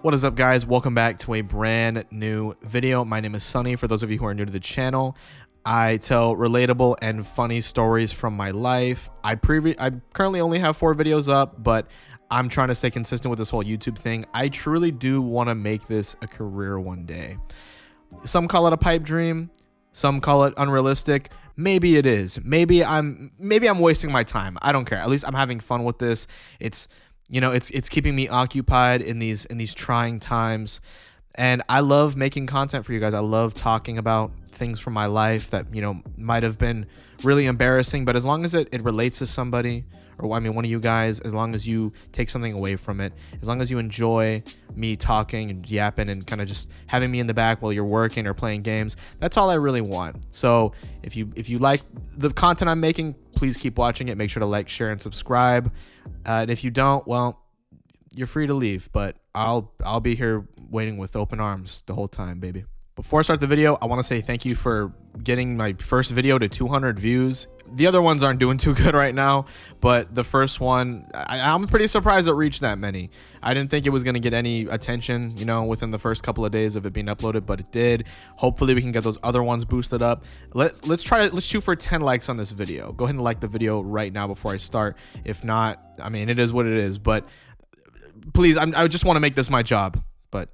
What is up, guys? Welcome back to a brand new video. My name is Sunny. For those of you who are new to the channel, I tell relatable and funny stories from my life. I currently only have 4 videos up, but I'm trying to stay consistent with this whole YouTube thing. I truly do want to make this a career one day. Some call it a pipe dream, some call it unrealistic. Maybe it is. Maybe I'm wasting my time. I don't care. At least I'm having fun with this. It's keeping me occupied in these trying times. And I love making content for you guys. I love talking about things from my life that, might have been really embarrassing, but as long as it relates to somebody, or one of you guys, as long as you take something away from it, as long as you enjoy me talking and yapping and kind of just having me in the back while you're working or playing games, that's all I really want. So if you like the content I'm making, please keep watching it. Make sure to like, share, and subscribe. And if you don't, well, you're free to leave, but I'll be here waiting with open arms the whole time, baby. Before I start the video, I want to say thank you for getting my first video to 200 views. The other ones aren't doing too good right now, but the first one, I'm pretty surprised it reached that many. I didn't think it was going to get any attention, within the first couple of days of it being uploaded, but it did. Hopefully we can get those other ones boosted up. Let's shoot for 10 likes on this video. Go ahead and like the video right now before I start. If not, I mean, it is what it is, but please, I just want to make this my job, but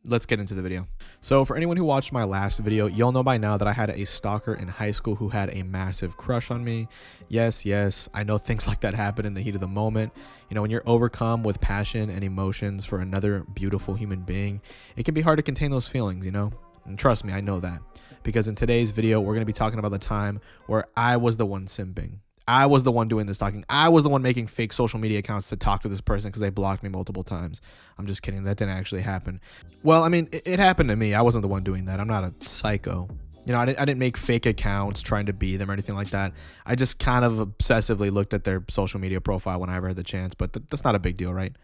let's get into the video. So for anyone who watched my last video, you'll know by now that I had a stalker in high school who had a massive crush on me. Yes, I know things like that happen in the heat of the moment. When you're overcome with passion and emotions for another beautiful human being, it can be hard to contain those feelings, And trust me, I know that. Because in today's video, we're going to be talking about the time where I was the one simping. I was the one doing the stalking. I was the one making fake social media accounts to talk to this person because they blocked me multiple times. I'm just kidding. That didn't actually happen. Well, I mean, it happened to me. I wasn't the one doing that. I'm not a psycho. I didn't make fake accounts trying to be them or anything like that. I just kind of obsessively looked at their social media profile whenever I had the chance, but that's not a big deal, right?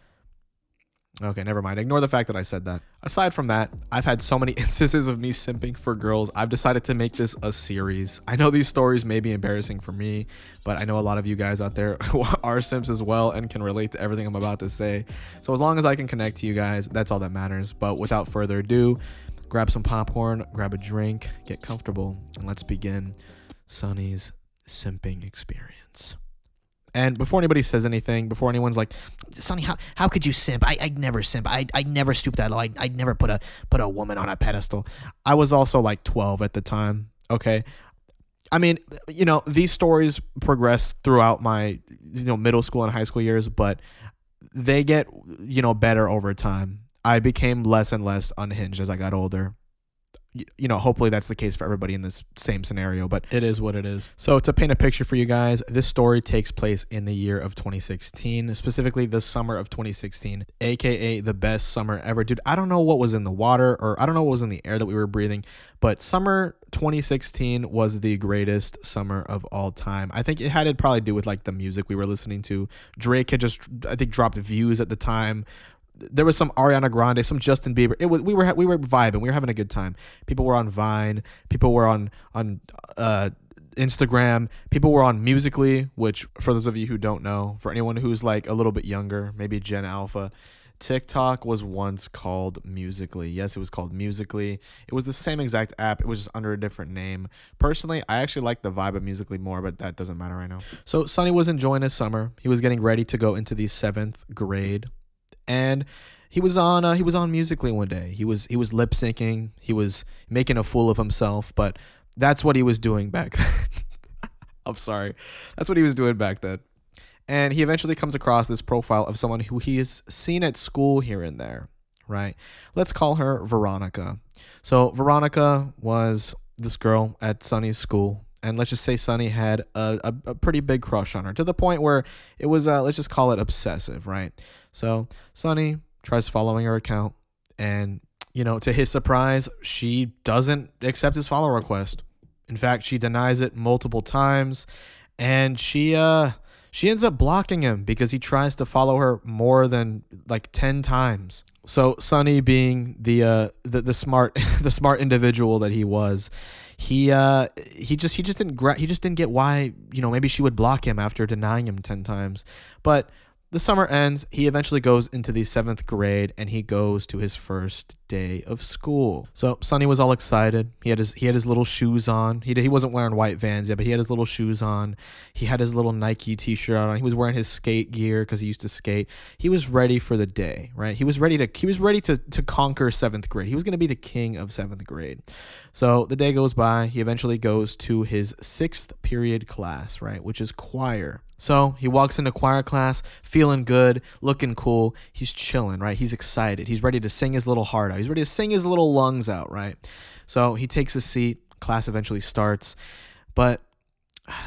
Okay, never mind. Ignore the fact that I said that. Aside from that, I've had so many instances of me simping for girls. I've decided to make this a series. I know these stories may be embarrassing for me, but I know a lot of you guys out there are simps as well and can relate to everything I'm about to say. So as long as I can connect to you guys, that's all that matters. But without further ado, grab some popcorn, grab a drink, get comfortable, and let's begin Sunny's simping experience. And before anybody says anything, before anyone's like, Sunny, how could you simp? I'd never simp. I'd never stoop that low. I'd never put a woman on a pedestal. I was also like 12 at the time. Okay. I mean, these stories progress throughout my, middle school and high school years, but they get, better over time. I became less and less unhinged as I got older. Hopefully that's the case for everybody in this same scenario, but it is what it is. So to paint a picture for you guys, this story takes place in the year of 2016, specifically the summer of 2016, aka the best summer ever. Dude, I don't know what was in the water, or I don't know what was in the air that we were breathing, but summer 2016 was the greatest summer of all time. I think it had to probably do with like the music we were listening to. Drake had just, I think, dropped Views at the time. There was some Ariana Grande, some Justin Bieber. We were vibing. We were having a good time. People were on Vine. People were on Instagram. People were on Musical.ly, which, for those of you who don't know, for anyone who's like a little bit younger, maybe Gen Alpha, TikTok was once called Musical.ly. Yes, it was called Musical.ly. It was the same exact app. It was just under a different name. Personally, I actually like the vibe of Musical.ly more, but that doesn't matter right now. So Sunny was enjoying his summer. He was getting ready to go into the 7th grade. And he was on Musical.ly one day. He was lip syncing. He was making a fool of himself, but that's what he was doing back then. I'm sorry. That's what he was doing back then. And he eventually comes across this profile of someone who he has seen at school here and there, right? Let's call her Veronica. So Veronica was this girl at Sunny's school. And let's just say Sunny had a pretty big crush on her, to the point where it was, let's just call it obsessive, right? So Sunny tries following her account, and, to his surprise, she doesn't accept his follow request. In fact, she denies it multiple times, and she ends up blocking him because he tries to follow her more than like 10 times. So Sunny, being the smart individual that he was, he just didn't get why maybe she would block him after denying him 10 times. But The summer ends. He eventually goes into the 7th grade and he goes to his first day of school. So Sonny was all excited. He had his little shoes on. He wasn't wearing white Vans yet, but he had his little shoes on. He had his little Nike t-shirt on. He was wearing his skate gear because he used to skate. He was ready for the day, right? He was ready to conquer 7th grade. He was going to be the king of 7th grade. So the day goes by. He eventually goes to his 6th period class, right, which is choir. So he walks into choir class feeling good, looking cool. He's chilling, right? He's excited. He's ready to sing his little heart out. He's ready to sing his little lungs out, right? So he takes a seat. Class eventually starts, but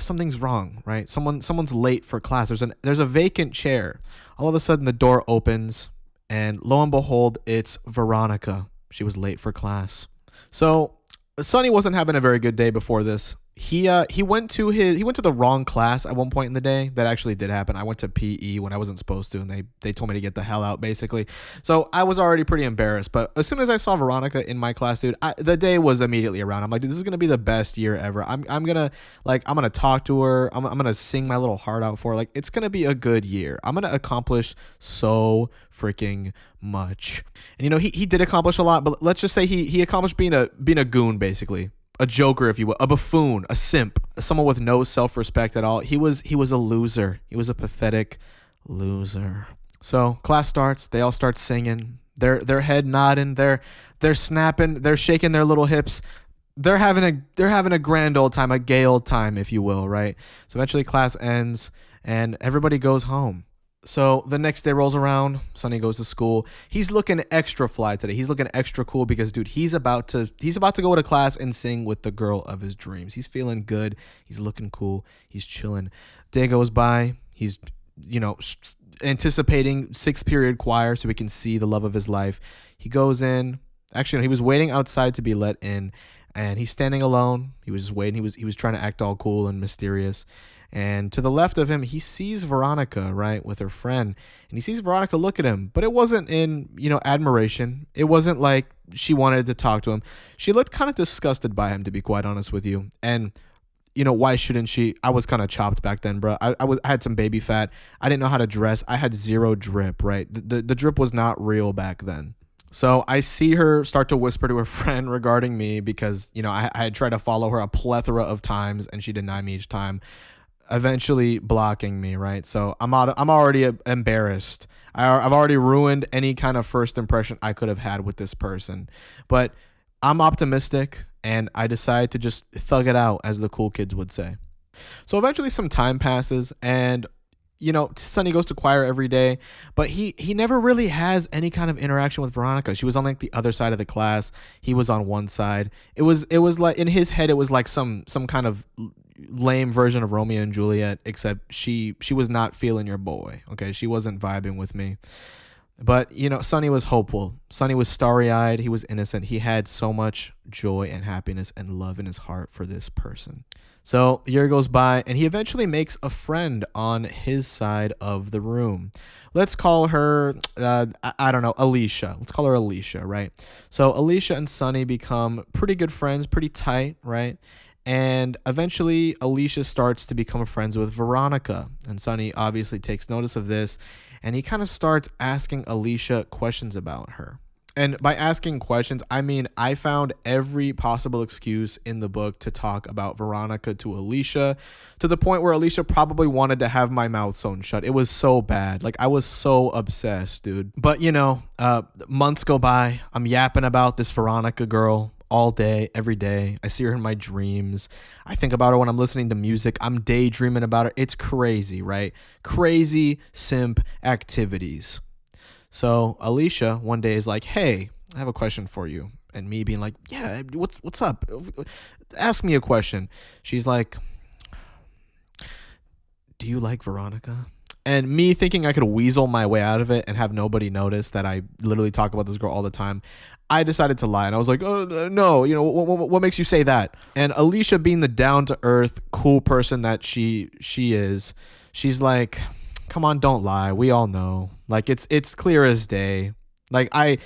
something's wrong, right? Someone's late for class. There's a vacant chair. All of a sudden the door opens and lo and behold, it's Veronica. She was late for class. So Sonny wasn't having a very good day before this. He went to the wrong class at one point in the day. That actually did happen. I went to PE when I wasn't supposed to, and they told me to get the hell out, basically. So I was already pretty embarrassed. But as soon as I saw Veronica in my class, dude, the day was immediately around. I'm like, dude, this is gonna be the best year ever. I'm gonna talk to her. I'm gonna sing my little heart out for her. Like, it's gonna be a good year. I'm gonna accomplish so freaking much. And he did accomplish a lot, but let's just say he accomplished being a goon, basically. A joker, if you will, a buffoon, a simp, someone with no self-respect at all. He was a loser. He was a pathetic loser. So class starts. They all start singing. Their head nodding. They're snapping. They're shaking their little hips. They're having a grand old time, a gay old time, if you will, right? So eventually class ends and everybody goes home. So the next day rolls around. Sonny goes to school. He's looking extra fly today. He's looking extra cool because, dude, he's about to go to class and sing with the girl of his dreams. He's feeling good. He's looking cool. He's chilling. Day goes by. He's, anticipating 6th period choir so he can see the love of his life. He goes in. Actually, no, he was waiting outside to be let in, and he's standing alone. He was just waiting. He was trying to act all cool and mysterious. And to the left of him, he sees Veronica, right, with her friend. And he sees Veronica look at him, but it wasn't in, admiration. It wasn't like she wanted to talk to him. She looked kind of disgusted by him, to be quite honest with you. And, why shouldn't she? I was kind of chopped back then, bro. I had some baby fat. I didn't know how to dress. I had zero drip, right? The drip was not real back then. So I see her start to whisper to her friend regarding me because, I had tried to follow her a plethora of times and she denied me each time, eventually blocking me, right? So I'm already embarrassed. I've already ruined any kind of first impression I could have had with this person. But I'm optimistic and I decide to just thug it out, as the cool kids would say. So eventually some time passes and Sonny goes to choir every day, but he never really has any kind of interaction with Veronica. She was on like the other side of the class. He was on one side. It was like in his head, it was like some kind of lame version of Romeo and Juliet, except she was not feeling your boy. Okay, she wasn't vibing with me. But Sonny was hopeful. Sonny was starry-eyed. He was innocent. He had so much joy and happiness and love in his heart for this person. So a year goes by, and he eventually makes a friend on his side of the room. Let's call her, I don't know, Alicia. Let's call her Alicia, right? So Alicia and Sonny become pretty good friends, pretty tight, right? And eventually, Alicia starts to become friends with Veronica. And Sonny obviously takes notice of this, and he kind of starts asking Alicia questions about her. And by asking questions, I mean I found every possible excuse in the book to talk about Veronica to Alicia, to the point where Alicia probably wanted to have my mouth sewn shut. It was so bad. Like, I was so obsessed, dude. But, months go by. I'm yapping about this Veronica girl all day, every day. I see her in my dreams. I think about her when I'm listening to music. I'm daydreaming about her. It's crazy, right? Crazy simp activities. So Alicia one day is like, hey, I have a question for you. And me being like, yeah, what's up? Ask me a question. She's like, do you like Veronica? And me thinking I could weasel my way out of it and have nobody notice that I literally talk about this girl all the time, I decided to lie. And I was like, oh, no, what makes you say that? And Alicia, being the down-to-earth, cool person that she is, she's like, come on, don't lie. We all know. Like, it's clear as day. Like, I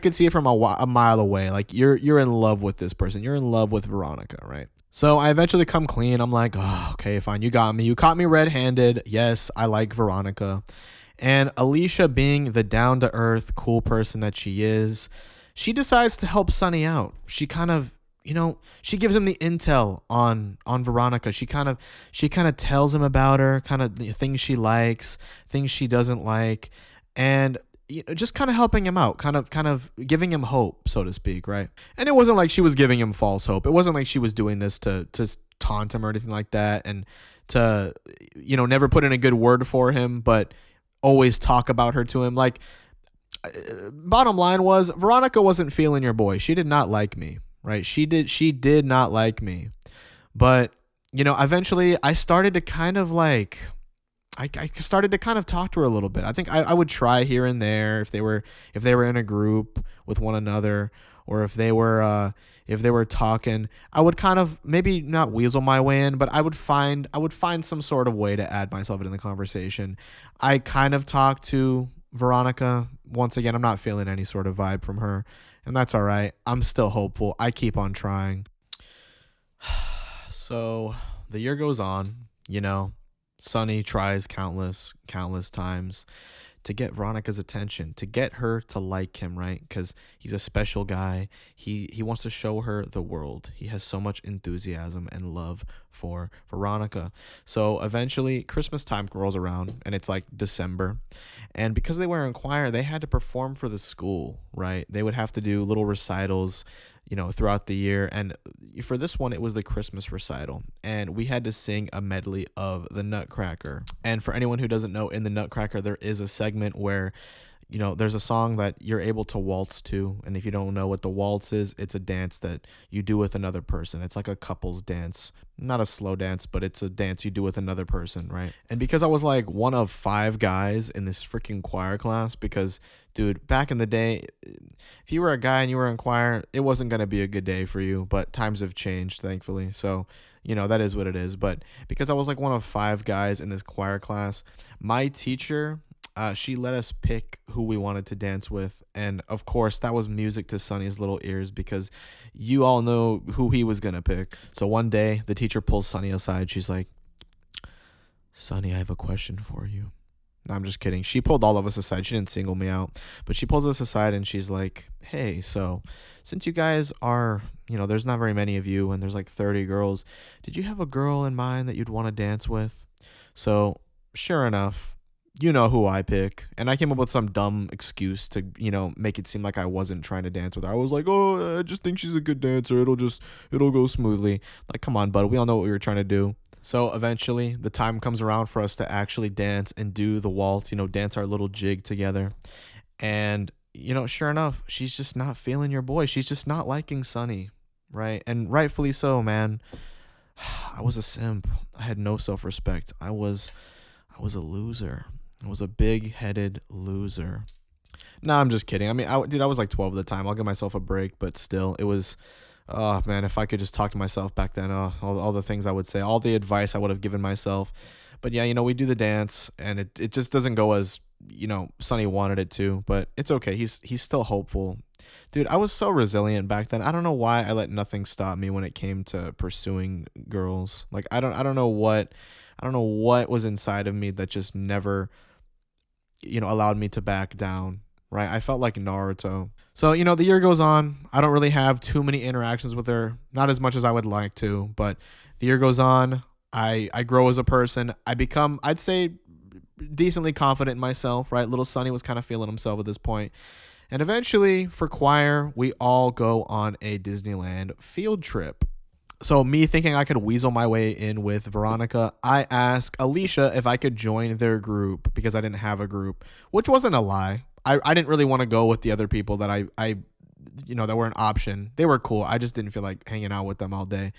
could see it from a mile away. Like, you're in love with this person. You're in love with Veronica, right? So I eventually come clean. I'm like, oh, okay, fine. You got me. You caught me red-handed. Yes, I like Veronica. And Alicia, being the down-to-earth, cool person that she is, she decides to help Sunny out. She kind of, she gives him the intel on Veronica. She kind of tells him about her, kind of the things she likes, things she doesn't like, and just kind of helping him out, kind of giving him hope, so to speak, right? And it wasn't like she was giving him false hope. It wasn't like she was doing this to taunt him or anything like that, and to never put in a good word for him, but always talk about her to him. Like, bottom line was, Veronica wasn't feeling your boy. She did not like me, right? She did not like me. But eventually I started to kind of like, I started to kind of talk to her a little bit. I think I would try here and there if they were in a group with one another, or if they were talking. I would kind of, maybe not weasel my way in, but I would find some sort of way to add myself into the conversation. I kind of talked to Veronica. Once again, I'm not feeling any sort of vibe from her, and that's all right. I'm still hopeful. I keep on trying. So the year goes on, Sunny tries countless times to get Veronica's attention, to get her to like him, right? Because he's a special guy. He wants to show her the world. He has so much enthusiasm and love for Veronica. So eventually Christmas time rolls around, and it's like December. And because they were in choir, they had to perform for the school, right? They would have to do little recitals, throughout the year. And for this one, it was the Christmas recital. And we had to sing a medley of the Nutcracker. And for anyone who doesn't know, in the Nutcracker, there is a segment where there's a song that you're able to waltz to. And if you don't know what the waltz is, it's a dance that you do with another person. It's like a couple's dance, not a slow dance, but it's a dance you do with another person, right? And because I was like one of 5 guys in this freaking choir class, because dude, back in the day, if you were a guy and you were in choir, it wasn't going to be a good day for you, but times have changed, thankfully. So, that is what it is. But because I was like one of 5 guys in this choir class, my teacher, she let us pick who we wanted to dance with. And of course, that was music to Sunny's little ears, because you all know who he was going to pick. So one day, the teacher pulls Sunny aside. She's like, "Sunny, I have a question for you." No, I'm just kidding. She pulled all of us aside. She didn't single me out, but she pulls us aside and she's like, "Hey, so since you guys are, there's not very many of you and there's like 30 girls, did you have a girl in mind that you'd want to dance with?" So sure enough, you know who I pick. And I came up with some dumb excuse to, make it seem like I wasn't trying to dance with her. I was like, "Oh, I just think she's a good dancer. It'll go smoothly." Like, come on, bud. We all know what we were trying to do. So eventually the time comes around for us to actually dance and do the waltz, dance our little jig together. And, sure enough, she's just not feeling your boy. She's just not liking Sunny, right? And rightfully so, man. I was a simp. I had no self-respect. I was a loser. I was a big-headed loser. No, I'm just kidding. I mean, I was like 12 at the time. I'll give myself a break, but still, it was, oh man, if I could just talk to myself back then, all the things I would say, all the advice I would have given myself. But yeah, we do the dance, and it just doesn't go as, Sunny wanted it to, but it's okay. He's still hopeful. Dude, I was so resilient back then. I don't know why I let nothing stop me when it came to pursuing girls. Like, I don't know what was inside of me that just never, allowed me to back down, right? I felt like Naruto. So, the year goes on. I don't really have too many interactions with her, not as much as I would like to, but the year goes on. I grow as a person. I become, I'd say, decently confident in myself, right? Little Sunny was kind of feeling himself at this point. And eventually, for choir, we all go on a Disneyland field trip. So me thinking I could weasel my way in with Veronica, I asked Alicia if I could join their group because I didn't have a group, which wasn't a lie. I didn't really want to go with the other people that I that were an option. They were cool. I just didn't feel like hanging out with them all day.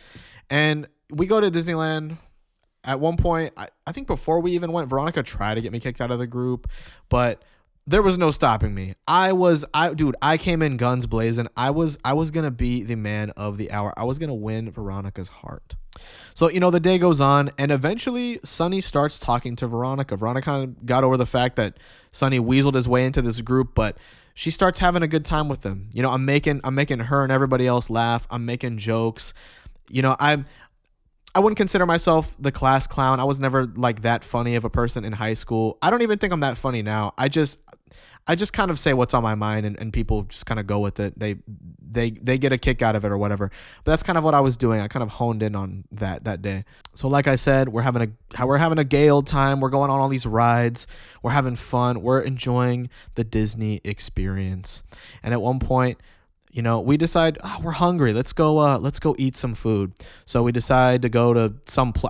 And we go to Disneyland. At one point, I think before we even went, Veronica tried to get me kicked out of the group, but there was no stopping me. I came in guns blazing. I was going to be the man of the hour. I was going to win Veronica's heart. So, the day goes on, and eventually Sunny starts talking to Veronica. Veronica kind of got over the fact that Sunny weaseled his way into this group, but she starts having a good time with him. I'm making her and everybody else laugh. I'm making jokes. You know, I wouldn't consider myself the class clown. I was never like that funny of a person in high school. I don't even think I'm that funny now. I just kind of say what's on my mind, and people just kind of go with it. They get a kick out of it or whatever. But that's kind of what I was doing. I kind of honed in on that day. So like I said, we're having a gay old time. We're going on all these rides. We're having fun. We're enjoying the Disney experience. And at one point, you know, we decide, oh, we're hungry. Let's go eat some food. So we decide to go to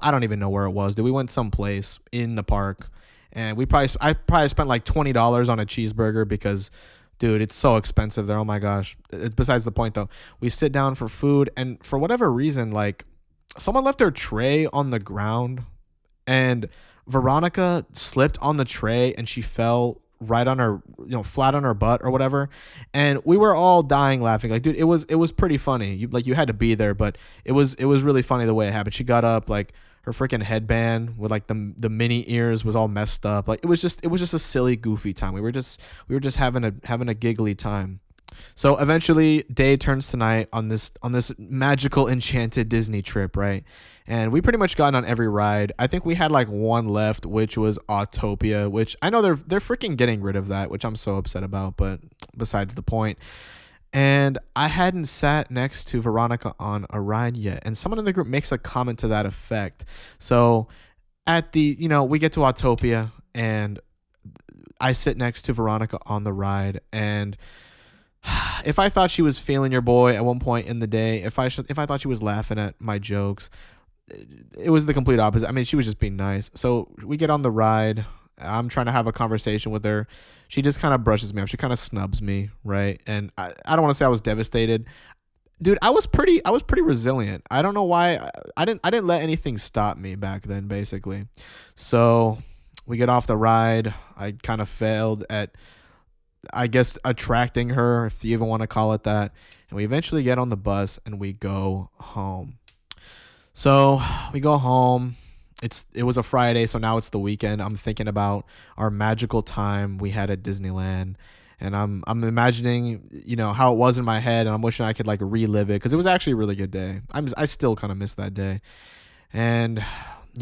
I don't even know where it was. We went someplace in the park, and I probably spent like $20 on a cheeseburger because, dude, it's so expensive there. Oh my gosh. It's besides the point though. We sit down for food, and for whatever reason, like someone left their tray on the ground, and Veronica slipped on the tray and she fell right on her, flat on her butt or whatever. And we were all dying laughing. Like, dude, it was pretty funny. You had to be there, but it was really funny the way it happened. She got up, like her freaking headband with like the mini ears was all messed up. Like it was just a silly, goofy time. We were just having a giggly time. So eventually day turns to night on this magical enchanted Disney trip, right? And we pretty much got on every ride. I think we had like one left, which was Autopia, which I know they're freaking getting rid of that, which I'm so upset about, but besides the point. And I hadn't sat next to Veronica on a ride yet, and someone in the group makes a comment to that effect. So at we get to Autopia, and I sit next to Veronica on the ride, and if I thought she was feeling your boy at one point in the day, if I thought she was laughing at my jokes, it was the complete opposite. I mean, she was just being nice. So we get on the ride. I'm trying to have a conversation with her. She just kind of brushes me off. She kind of snubs me, right? And I don't want to say I was devastated. Dude, I was pretty resilient. I don't know why. I didn't let anything stop me back then, basically. So we get off the ride. I kind of failed at, I guess, attracting her, if you even want to call it that. And we eventually get on the bus and we go home. So we go home. It was a Friday, so now it's the weekend. I'm thinking about our magical time we had at Disneyland, and I'm imagining, how it was in my head, and I'm wishing I could like relive it because it was actually a really good day. I still kind of miss that day, and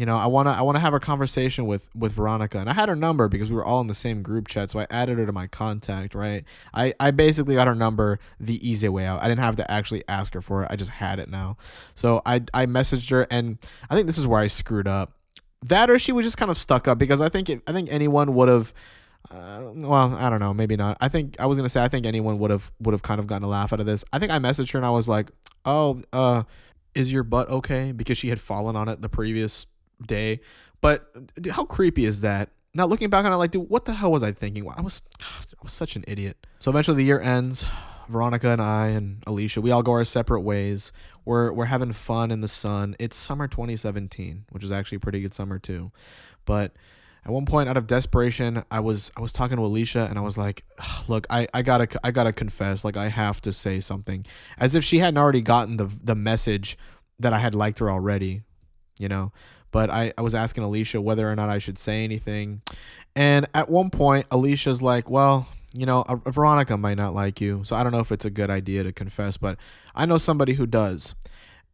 I wanna have a conversation with Veronica, and I had her number because we were all in the same group chat, so I added her to my contact. Right, I basically got her number the easy way out. I didn't have to actually ask her for it. I just had it now. So I messaged her, and I think this is where I screwed up. That, or she was just kind of stuck up, because I think anyone would have. Well, I don't know, maybe not. I think anyone would have kind of gotten a laugh out of this. I think I messaged her and I was like, "Oh, is your butt okay?" Because she had fallen on it the previous day. But dude, how creepy is that? Now looking back on it, like, dude, what the hell was I thinking? I was such an idiot. So eventually the year ends. Veronica and I and Alicia, we all go our separate ways. We're having fun in the sun. It's summer 2017, which is actually a pretty good summer too. But at one point, out of desperation, I was talking to Alicia, and I was like, "Look, I gotta confess. Like, I have to say something," as if she hadn't already gotten the message that I had liked her already, But I was asking Alicia whether or not I should say anything, and at one point, Alicia's like, "Well, Veronica might not like you, so I don't know if it's a good idea to confess, but I know somebody who does."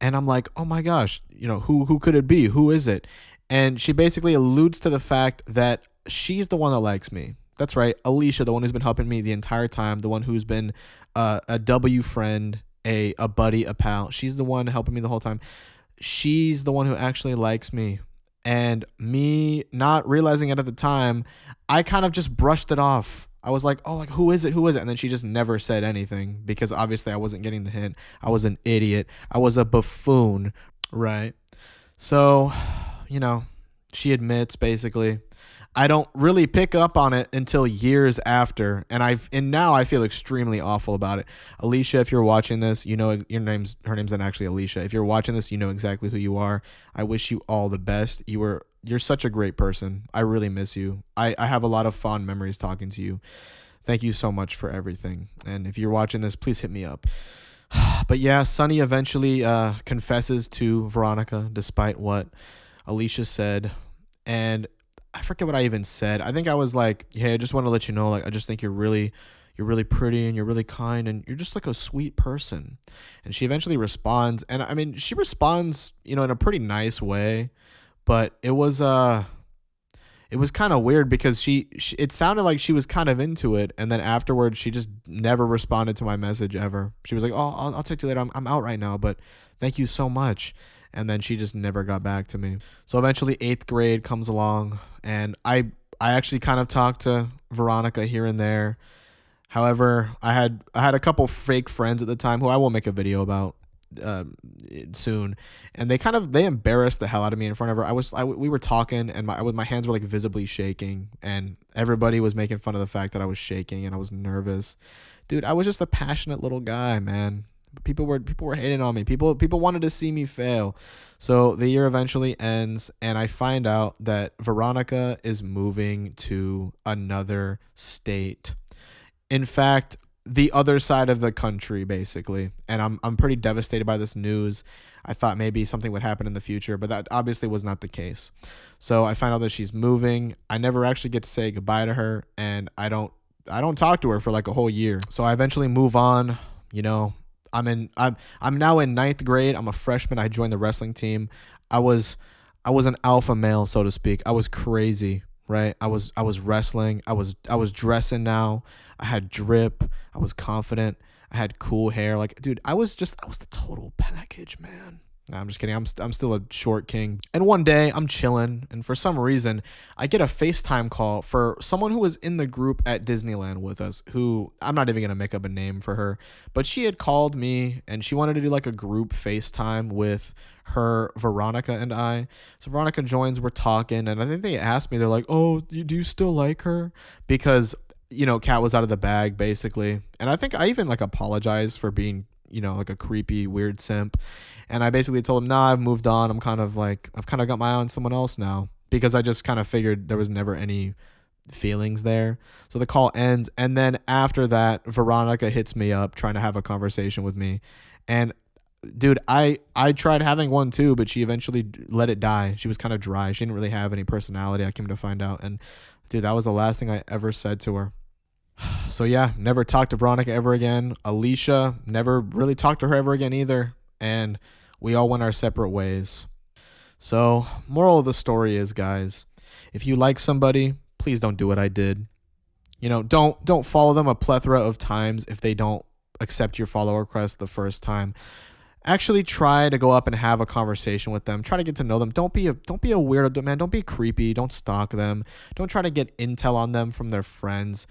And I'm like, "Oh my gosh, who could it be? Who is it?" And she basically alludes to the fact that she's the one that likes me. That's right, Alicia, the one who's been helping me the entire time, the one who's been a W friend, a buddy, a pal. She's the one helping me the whole time. She's the one who actually likes me. And me not realizing it at the time, I kind of just brushed it off. I was like, "Oh, like, who is it? Who is it?" And then she just never said anything, because obviously I wasn't getting the hint. I was an idiot. I was a buffoon, right? So, she admits, basically. I don't really pick up on it until years after, and now I feel extremely awful about it. Alicia, if you're watching this, her name's not actually Alicia. If you're watching this, you know exactly who you are. I wish you all the best. You're such a great person. I really miss you. I have a lot of fond memories talking to you. Thank you so much for everything. And if you're watching this, please hit me up. But yeah, Sunny eventually confesses to Veronica, despite what Alicia said. And I forget what I even said. I think I was like, "Hey, I just want to let you know, like, I just think you're really you're really pretty and you're really kind and you're just like a sweet person. And she eventually responds, and I mean, she responds, in a pretty nice way, but it was kind of weird because she it sounded like she was kind of into it, and then afterwards she just never responded to my message ever. She was like, "Oh, I'll talk to you later. I'm out right now, but thank you so much." And then she just never got back to me. So eventually 8th grade comes along, and I actually kind of talked to Veronica here and there. However, I had a couple fake friends at the time who I will make a video about uh, soon, and they embarrassed the hell out of me in front of her. We were talking, and my hands were like visibly shaking, and everybody was making fun of the fact that I was shaking and I was nervous. Dude, I was just a passionate little guy, man. People were hating on me. People wanted to see me fail. So the year eventually ends, and I find out that Veronica is moving to another state. In fact, the other side of the country, basically. And I'm pretty devastated by this news. I thought maybe something would happen in the future, but that obviously was not the case. So I find out that she's moving. I never actually get to say goodbye to her, and I don't talk to her for like a whole year. So I eventually move on. I'm now in 9th grade. I'm a freshman. I joined the wrestling team. I was an alpha male, so to speak. I was crazy, right? I was wrestling. I was dressing now. I had drip. I was confident. I had cool hair. Like, dude, I was the total package, man. Nah, I'm just kidding. I'm still a short king. And one day I'm chilling, and for some reason I get a FaceTime call for someone who was in the group at Disneyland with us, who I'm not even going to make up a name for her, but she had called me and she wanted to do like a group FaceTime with her, Veronica, and I. So Veronica joins, we're talking, and I think they asked me, they're like, "Oh, do you still like her?" Because Kat was out of the bag, basically. And I think I even like apologized for being, like a creepy, weird simp. And I basically told him, "Nah, I've moved on. I've kind of got my eye on someone else now," because I just kind of figured there was never any feelings there. So the call ends. And then after that, Veronica hits me up trying to have a conversation with me. And dude, I tried having one too, but she eventually let it die. She was kind of dry. She didn't really have any personality, I came to find out. And dude, that was the last thing I ever said to her. So yeah, never talked to Veronica ever again. Alicia, never really talked to her ever again either. And we all went our separate ways. So moral of the story is, guys, if you like somebody, please don't do what I did. Don't follow them a plethora of times if they don't accept your follow request the first time. Actually try to go up and have a conversation with them. Try to get to know them. Don't be a weirdo, man. Don't be creepy. Don't stalk them. Don't try to get intel on them from their friends.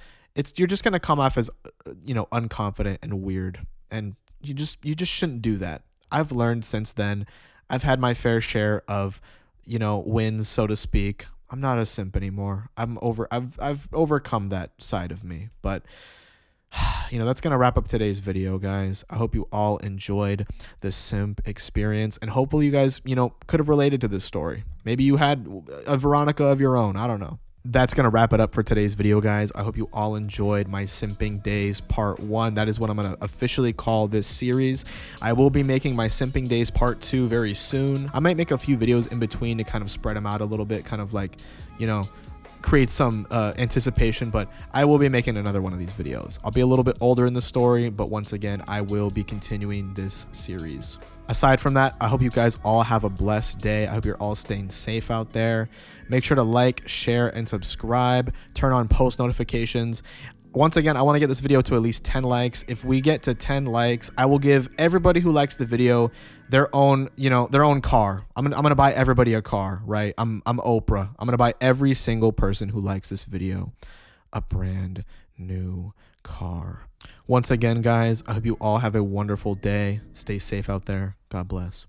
You're just going to come off as unconfident and weird, and you just shouldn't do that. I've learned since then. I've had my fair share of wins, so to speak. I'm not a simp anymore. I've overcome that side of me. But that's going to wrap up today's video, guys. I hope you all enjoyed the simp experience, and hopefully you guys, could have related to this story. Maybe you had a Veronica of your own. I don't know. That's going to wrap it up for today's video, guys. I hope you all enjoyed my Simping Days Part 1. That is what I'm going to officially call this series. I will be making my Simping Days Part 2 very soon. I might make a few videos in between to kind of spread them out a little bit, kind of like, create some anticipation, but I will be making another one of these videos. I'll be a little bit older in the story, but once again, I will be continuing this series. Aside from that, I hope you guys all have a blessed day. I hope you're all staying safe out there. Make sure to like, share, and subscribe. Turn on post notifications. Once again, I want to get this video to at least 10 likes. If we get to 10 likes, I will give everybody who likes the video their own car. I'm gonna buy everybody a car, right? I'm Oprah. I'm gonna buy every single person who likes this video a brand new car. Once again, guys, I hope you all have a wonderful day. Stay safe out there. God bless.